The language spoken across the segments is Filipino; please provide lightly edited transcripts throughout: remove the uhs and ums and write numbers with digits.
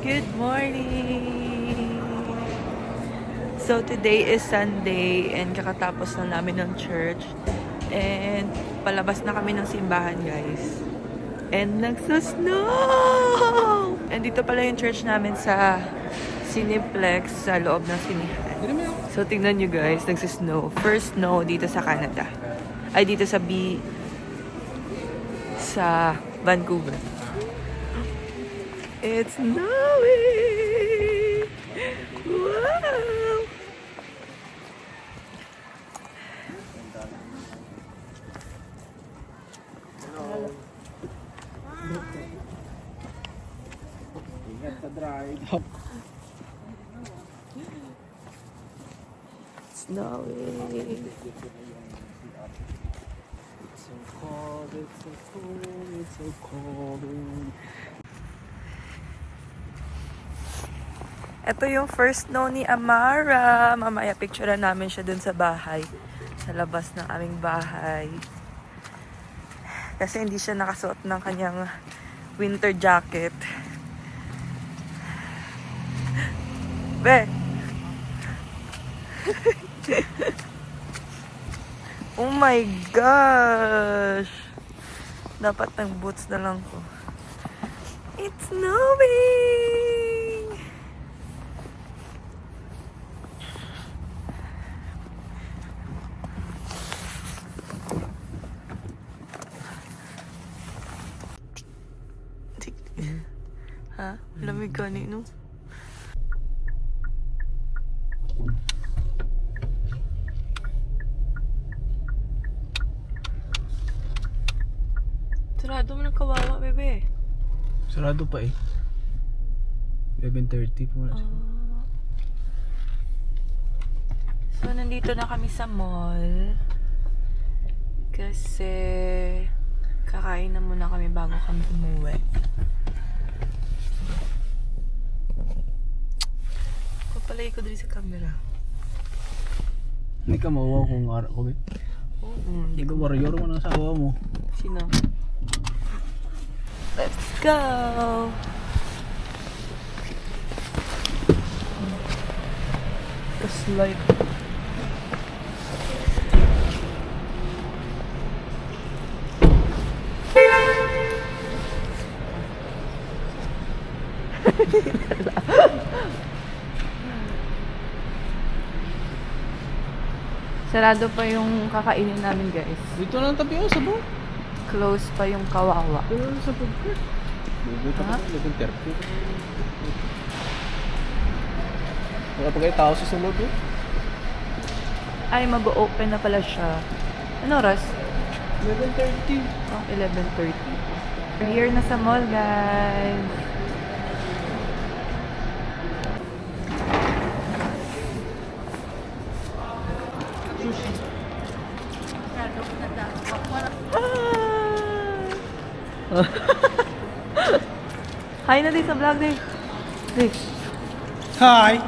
Good morning! So today is Sunday and kakatapos na namin ng church and palabas na kami ng simbahan, guys. And nagsusnow! And dito pala yung church namin sa Cineplex sa loob ng sinihan. So tingnan nyo, guys, nagsusnow. First snow dito sa Canada. Ay, dito sa sa Vancouver. It's snowing! Wow! Ingat sa drive. It's snowing. It's so cold, it's so cold, it's so cold. Ito yung first snow ni Amara. Mamaya picturean namin siya dun sa bahay. Sa labas ng aming bahay. Kasi hindi siya nakasuot ng kanyang winter jacket. Be! Oh my gosh! Dapat ng boots na lang ko. It's snowing! Ha? Lamig ka ni, no? Sarado mo ng kawawa, bebe. Sarado pa eh. 11:30 po na siya. So, nandito na kami sa mall. Kasi kakain na muna kami bago kami umuwi. Papalay ko dito sa camera. Hindi ka mawawa kung araw ko eh. Oo, Hindi ka warrior mo ng asawa mo. Sino? Let's go! The slide. Sarado pa yung kakainin namin, guys. Dito lang tabi ako sa buong. Close pa yung kawawa. Dito lang sa food court. Bubuta Ha? ka 11:30. Wala pa kayo tao sa sulod eh. Ay, mag-open na pala siya. Ano oras? 11:30. Oh, 11:30. We're here na sa mall, guys. Hi na din sa vlog din. Hi!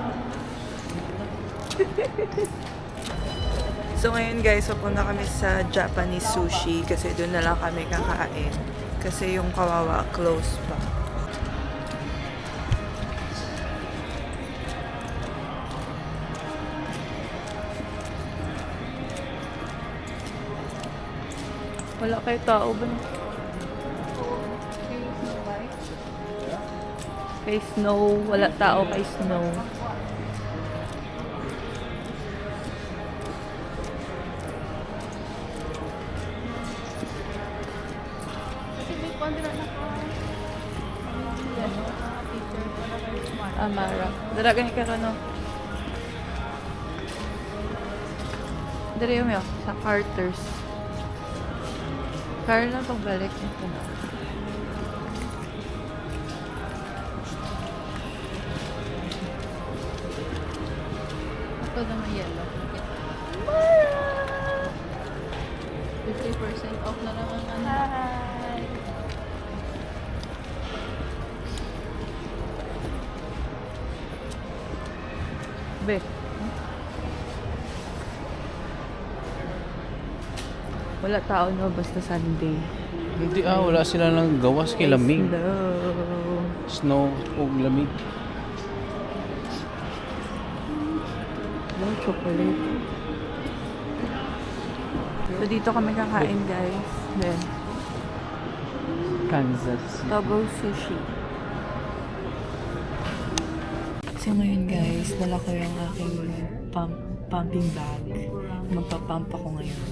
So ngayon, guys, papunta kami sa Japanese sushi kasi doon na lang kami kakain. Kasi yung kawawa close pa. Wala kayo tao ba? Kay Snow. Wala tao kay Snow. Amara. Daragan ka ron, no? Dari yung sa Carter's. Car lang pagbalik. Ito na. Ito naman yellow. Mara! 50% off na naman. Hi! Be. Wala tao, no? Basta Sunday. Hindi wala sila nang gawas kay lamig. Hello. Snow o lamig. No chocolate. So dito kami kakain guys. Then, Kansas City. Togo Sushi. So ngayon guys, dala ko yung aking pumping bag. Magpapump ako ngayon.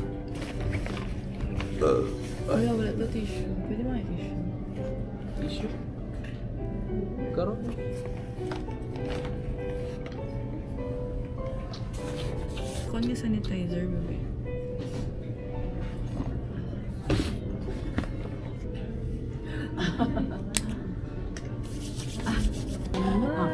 Wala to tissue. Pwede ba tissue? Tissue? Karo? Kung yung sanitizer, baby. Mara!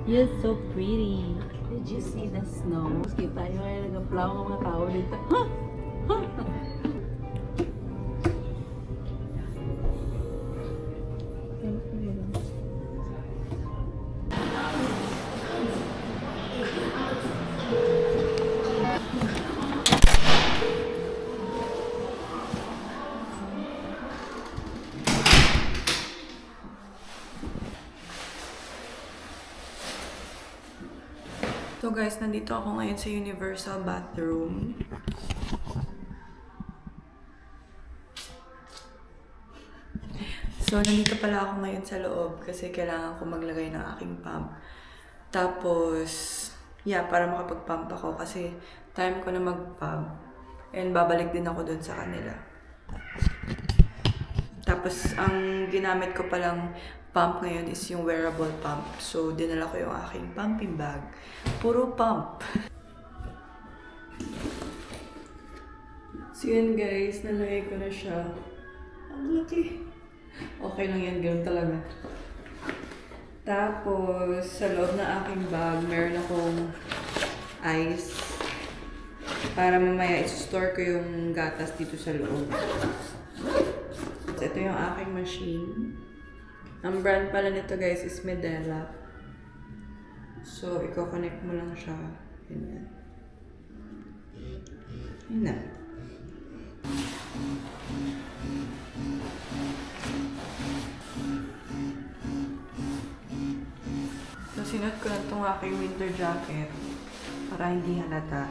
You're so pretty. Did you see the snow? Kita nyo ay nag-applaw ng mga tao dito. So guys, nandito ako ngayon sa Universal Bathroom. So, nandito pala ako ngayon sa loob kasi kailangan ko maglagay ng aking pump. Tapos, yeah, para makapag-pump ako kasi time ko na mag-pump. And babalik din ako dun sa kanila. Tapos, ang ginamit ko palang pump ngayon is yung wearable pump. So, dinala ko yung aking pumping bag. Puro pump. So, yun guys. Nalagay ko na siya. Ang laki. Okay lang yan. Ganun talaga. Tapos, sa loob ng aking bag, meron akong ice. Para mamaya i-store ko yung gatas dito sa loob. So, ito yung aking machine. Ang brand pala nito guys is Medela. So, i-connect mo lang siya. Ganyan. Yun na. So, sinuot ko na itong aking winter jacket para hindi halata.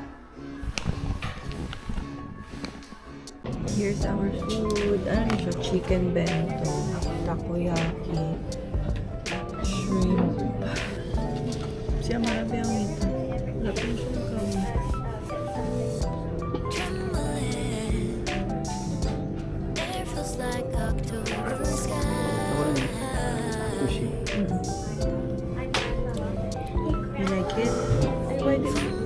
Here's our food. Ano siya? Chicken bento, takoyaki, shrimp. Siya marami ang ito. Lapin siya kami. Ako rin. Sushi. You like it? Pwede mo.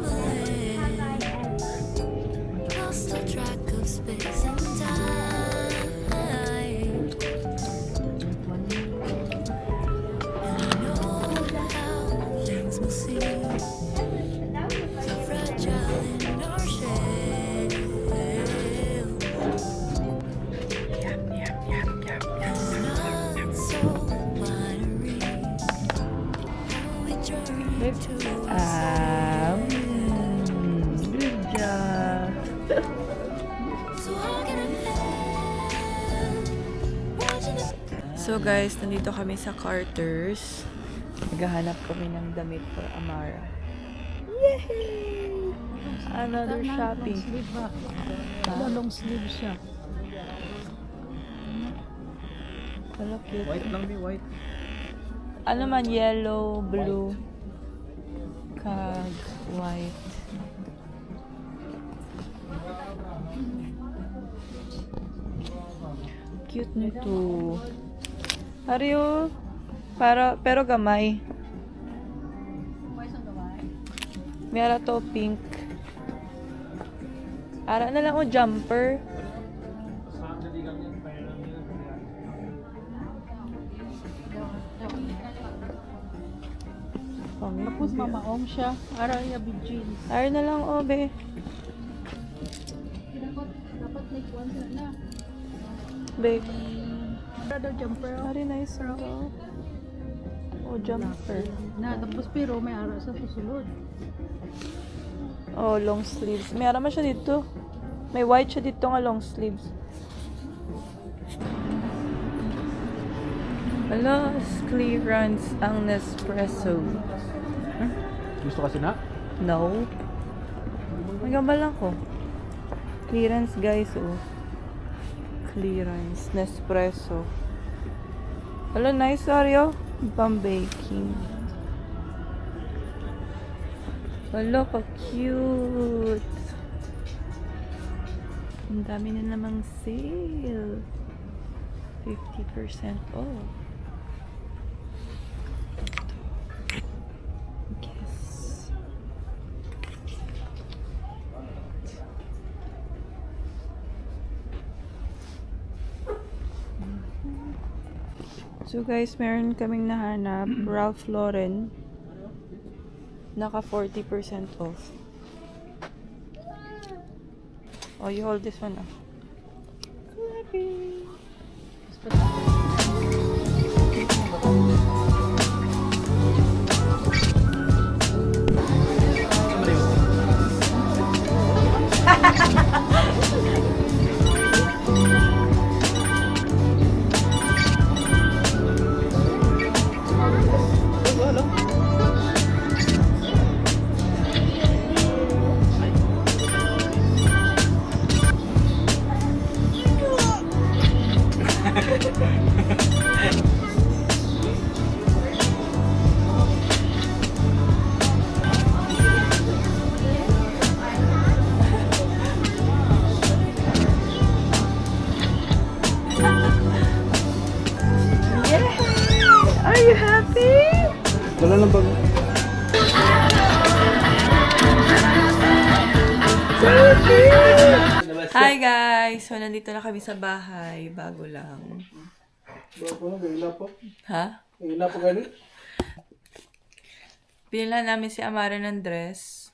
Good job. So guys, nandito kami sa Carter's. Naghahanap kami ng damit for Amara. Yay! Another shopping. Long sleeve ba? Long sleeve siya. Wala cute. White lang di, white. Ano man, yellow, blue, kag white. Cute nito. Ariyo, pero gamay. Meron to pink. Ara na lang o jumper. Tapos mamaong siya. Araya big jeans. Ara na lang o be. Dapat make one sila na. Be. Ada jumper. Very nice ito. O jumper. Na, tapos pero may ara sa susunod. Oh, long sleeves. May arama siya dito. May white siya dito nga long sleeves. Hello, clearance ang Nespresso. Gusto kasi na? No. Magambal lang ko. Clearance guys, oh. Clearance, Nespresso. Hello, nice, Oreo. Pang baking. Hello, ka-cute. Ang dami na namang sale. 50% off. Yes. So guys, meron kaming nahanap. Ralph Lauren. Naka 40% off. Oh, you hold this one. Happy. Are you happy? Wala lang bag. Hi guys! So, nandito na kami sa bahay. Bago lang. Bago lang, gaila po. Ha? Gaila po ganit. Pinila namin si Amara ng dress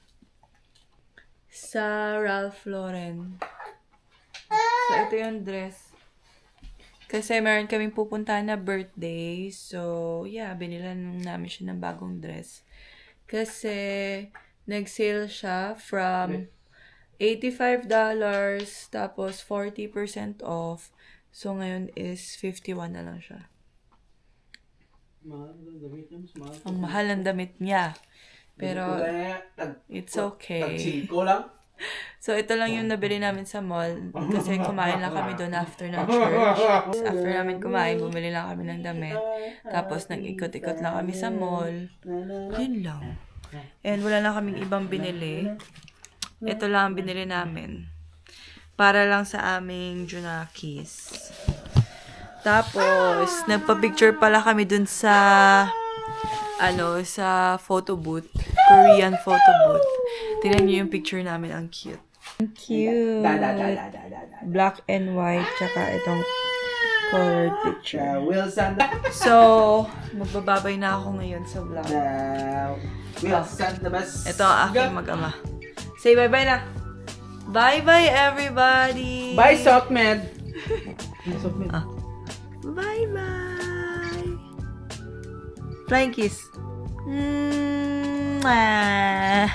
sa Ralph Lauren. So, ito yung dress. Kasi meron kaming pupuntahan na birthday. So, yeah, binilan namin siya ng bagong dress. Kasi, nag-sale siya from $85, tapos 40% off. So, ngayon is 51 na lang siya. Ang mahal ng damit niya. Pero, it's okay. Tag-5 lang. So, ito lang yung nabili namin sa mall. Kasi kumain lang kami doon after ng church. After namin kumain, bumili lang kami ng damit. Tapos, nag-ikot-ikot lang kami sa mall. Yun lang. And wala lang kaming ibang binili. Ito lang ang binili namin. Para lang sa aming Junakis. Tapos, nagpa-picture pala kami dun sa sa photo booth. Korean photo booth. Tingnan niyo yung picture namin. Ang cute. Ang cute. Black and white. Tsaka itong colored picture. Wilson. So, magbababay na ako ngayon sa vlog. Wilson the best. Ito ang aking mag-ama. Say bye-bye na. Bye-bye, everybody. Bye, Sockmed. Sockmed. Bye-bye. Flying kiss. Mwah.